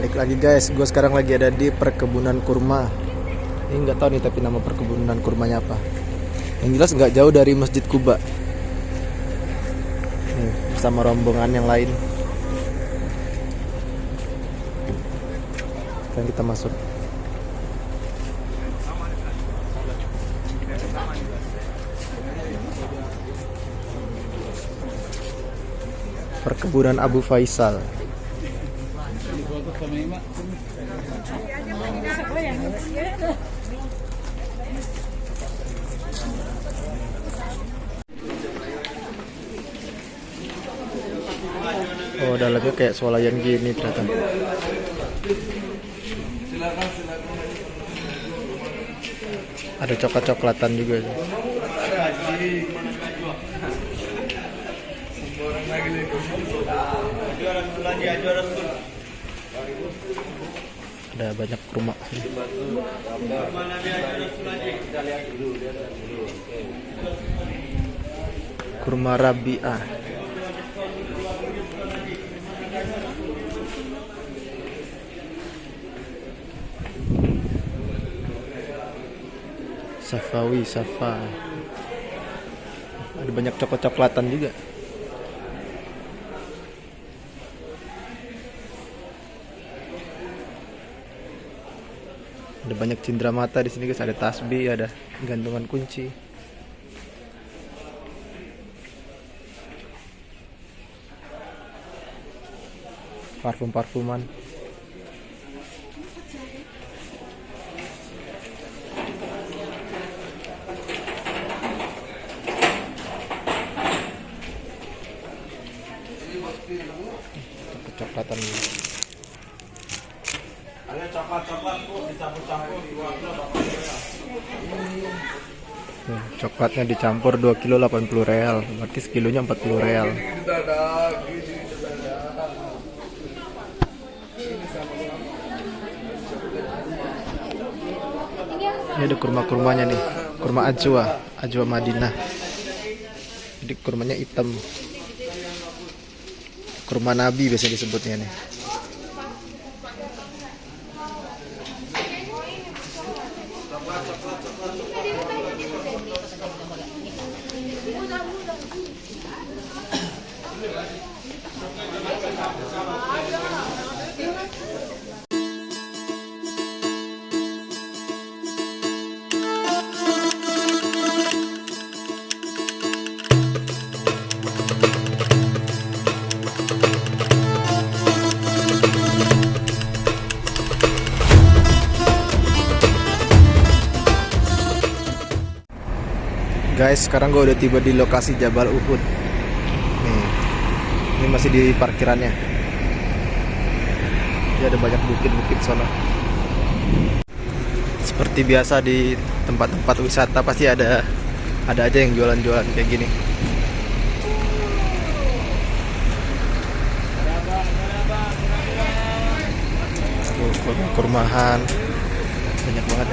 Balik lagi guys, gue sekarang lagi ada di perkebunan kurma. Ini nggak tahu nih tapi nama perkebunan kurmanya apa. Yang jelas nggak jauh dari Masjid Kuba. Nih, bersama rombongan yang lain. Sekarang kita masuk. Perkebunan Abu Faisal. Oh, dalamnya kayak swalayan gini ternyata. Ada coklat-coklatan juga. Ada banyak kurma sini. Kurma Rabi'ah. Safawi, Safa. Ada banyak coklat-coklatan juga. Ada banyak cindera mata di sini guys, ada tasbih, ada gantungan kunci. Parfum-parfuman. Coklatan. Ada coklat-coklat bu dicampur-campur Coklatnya dicampur 2 kilo 80 real. Berarti sekilonya 40 real. Ini ada kurma-kurmanya nih. Kurma Ajwa, Ajwa Madinah. Jadi kurmanya hitam. Kurma Nabi biasanya disebutnya nih. Guys, sekarang gue udah tiba di lokasi Jabal Uhud. Nih, ini masih di parkirannya. Jadi ada banyak bukit-bukit sana. Seperti biasa di tempat-tempat wisata pasti ada aja yang jualan-jualan kayak gini. Kurmahan banyak banget.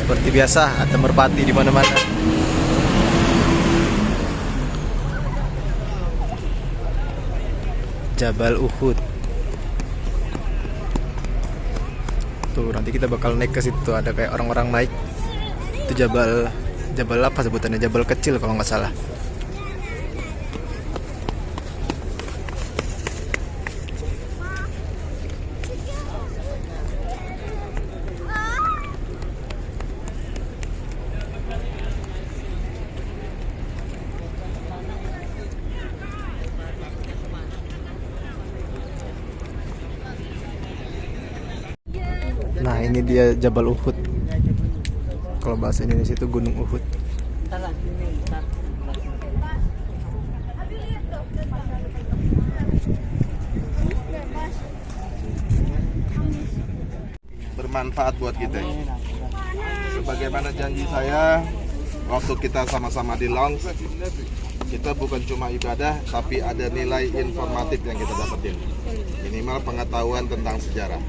Seperti biasa ada merpati di mana-mana. Jabal Uhud. Tuh nanti kita bakal naik ke situ, ada kayak orang-orang naik. Itu Jabal apa sebutannya? Jabal kecil kalau nggak salah. Nah, ini dia Jabal Uhud. Kalau bahasa Indonesia itu Gunung Uhud. bermanfaat buat kita. Sebagaimana janji saya waktu kita sama-sama di lounge, kita bukan cuma ibadah tapi ada nilai informatif yang kita dapetin, minimal pengetahuan tentang sejarah.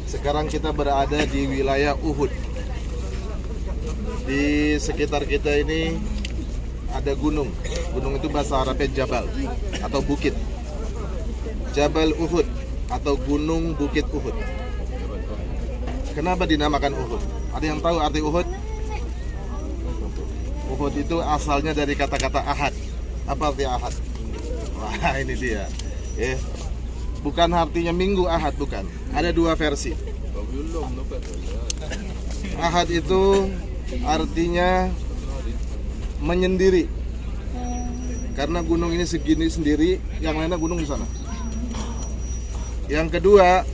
Sekarang kita berada di wilayah Uhud. Di sekitar kita ini ada gunung. Gunung itu bahasa Arabnya Jabal atau bukit. Jabal Uhud atau Gunung Bukit Uhud. Kenapa dinamakan Uhud? Ada yang tahu arti Uhud? Uhud itu asalnya dari kata-kata ahad. Apa arti ahad? Wah, ini dia. Bukan artinya minggu ahad, bukan. Ada dua versi. Ahad itu artinya menyendiri. Karena gunung ini segini sendiri, yang lainnya gunung di sana. Yang kedua,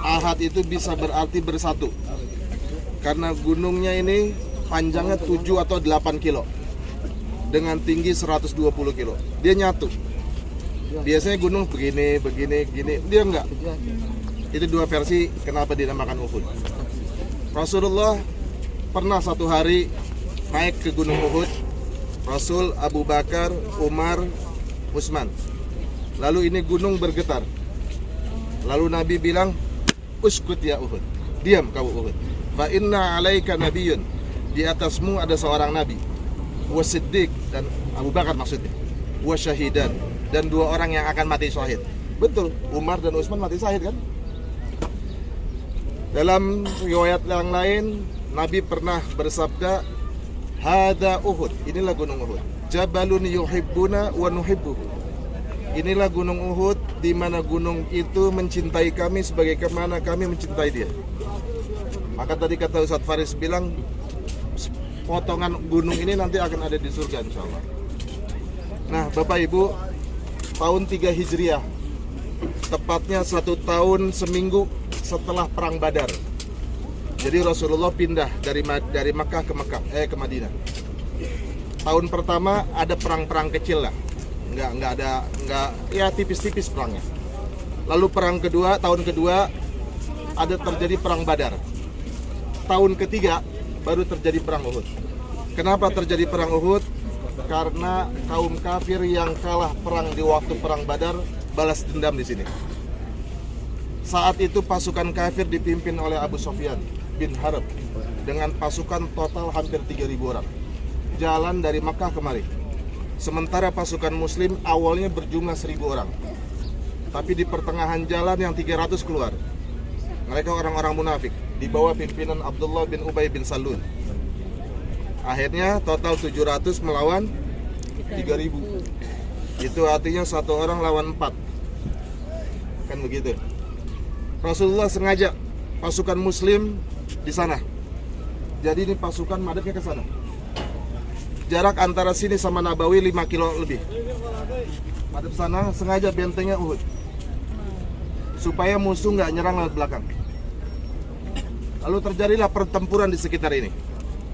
ahad itu bisa berarti bersatu. Karena gunungnya ini panjangnya 7 atau 8 kilo dengan tinggi 120 kilo. Dia nyatu. Biasanya gunung begini, gini. Dia enggak. Itu dua versi kenapa dinamakan Uhud. Rasulullah pernah satu hari naik ke Gunung Uhud. Rasul, Abu Bakar, Umar, Utsman. Lalu ini gunung bergetar. Lalu Nabi bilang, "Uskut ya Uhud. Diam kamu Uhud. Fa inna 'alaika nabiyyun." Di atasmu ada seorang nabi. Wa siddiq, dan Abu Bakar maksudnya. Wa syahidan, dan dua orang yang akan mati syahid. Betul, Umar dan Utsman mati syahid kan? Dalam riwayat yang lain, Nabi pernah bersabda, "Hada Uhud." Inilah gunung Uhud. Jabalun yuhibbuna wa nuhibbuhu. Inilah gunung Uhud, di mana gunung itu mencintai kami sebagaimana kami mencintai dia. Maka tadi kata Ustadz Faris bilang, potongan gunung ini nanti akan ada di surga insya Allah. Nah Bapak Ibu, tahun 3 Hijriah, tepatnya 1 tahun seminggu setelah perang Badar. Jadi Rasulullah pindah dari Makkah ke Madinah. Tahun pertama ada perang-perang kecil lah, nggak ya tipis-tipis perangnya. Lalu tahun kedua ada terjadi perang Badar. Tahun ketiga baru terjadi perang Uhud. Kenapa terjadi perang Uhud? Karena kaum kafir yang kalah perang di waktu perang Badar balas dendam di sini. Saat itu pasukan kafir dipimpin oleh Abu Sufyan bin Harb dengan pasukan total hampir 3.000 orang. Jalan dari Makkah kemari. Sementara pasukan muslim awalnya berjumlah 1.000 orang. Tapi di pertengahan jalan yang 300 keluar. Mereka orang-orang munafik di bawah pimpinan Abdullah bin Ubay bin Salul. Akhirnya total 700 melawan 3.000. Itu artinya 1 orang lawan 4. Kan begitu. Rasulullah sengaja pasukan muslim di sana. Jadi ini pasukan madepnya ke sana. Jarak antara sini sama Nabawi 5 kilo lebih. Madep sana sengaja bentengnya Uhud. Supaya musuh nggak nyerang lewat belakang. Lalu terjadilah pertempuran di sekitar ini.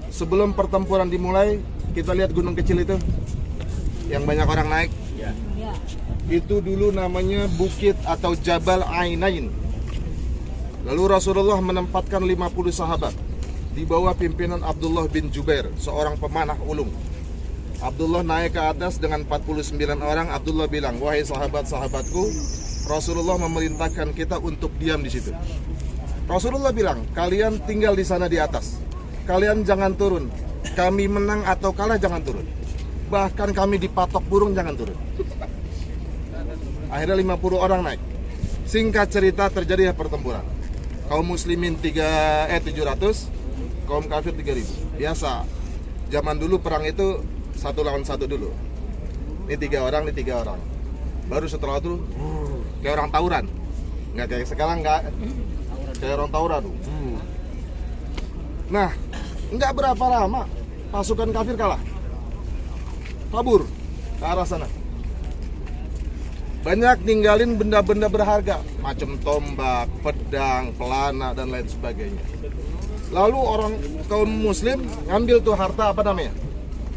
Sebelum pertempuran dimulai, kita lihat gunung kecil itu yang banyak orang naik. Ya. Itu dulu namanya bukit atau Jabal Ainain. Lalu Rasulullah menempatkan 50 sahabat di bawah pimpinan Abdullah bin Jubair, seorang pemanah ulung. Abdullah naik ke atas dengan 49 orang. Abdullah bilang, "Wahai sahabat-sahabatku, Rasulullah memerintahkan kita untuk diam di situ." Rasulullah bilang, "Kalian tinggal di sana di atas. Kalian jangan turun. Kami menang atau kalah jangan turun. Bahkan kami dipatok burung jangan turun." Akhirnya 50 orang naik. Singkat cerita terjadi pertempuran. Kaum muslimin 700, kaum kafir 3.000. Biasa. Zaman dulu perang itu 1 lawan 1 dulu. Ini 3 orang, ini 3 orang. Baru setelah itu kayak orang tawuran. Nggak kayak sekarang, nggak kayak orang tawuran. Nah, nggak berapa lama pasukan kafir kalah. Kabur ke arah sana. Banyak ninggalin benda-benda berharga, macam tombak, pedang, pelana, dan lain sebagainya. Lalu orang kaum muslim ngambil tuh harta, apa namanya?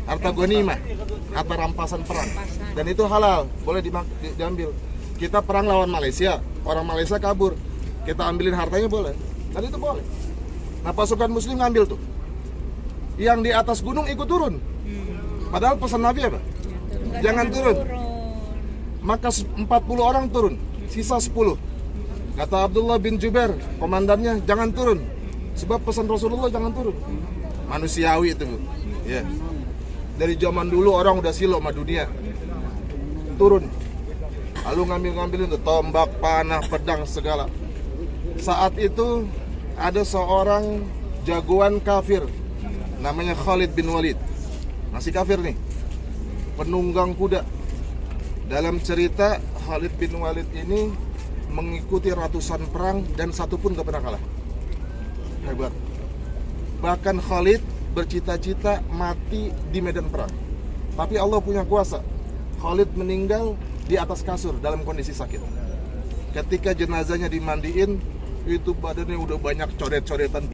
Harta ghanimah, harta rampasan perang. Dan itu halal, boleh diambil. Kita perang lawan Malaysia, orang Malaysia kabur, kita ambilin hartanya boleh. Dan itu boleh. Nah pasukan muslim ngambil tuh. Yang di atas gunung ikut turun. Padahal pesan Nabi apa? Jangan turun. Maka 40 orang turun, sisa 10. Kata Abdullah bin Jubair, komandannya, jangan turun. Sebab pesan Rasulullah jangan turun. manusiawi itu, Bu. Ya. Dari zaman dulu orang udah silo sama dunia. Turun. Lalu ngambil-ngambilin tuh tombak, panah, pedang segala. Saat itu ada seorang jagoan kafir namanya Khalid bin Walid. Masih kafir nih. Penunggang kuda. Dalam cerita Khalid bin Walid ini mengikuti ratusan perang dan satu pun gak pernah kalah. Hebat. Bahkan Khalid bercita-cita mati di medan perang. Tapi Allah punya kuasa. Khalid meninggal di atas kasur dalam kondisi sakit. Ketika jenazahnya dimandiin, itu badannya udah banyak coret-coretan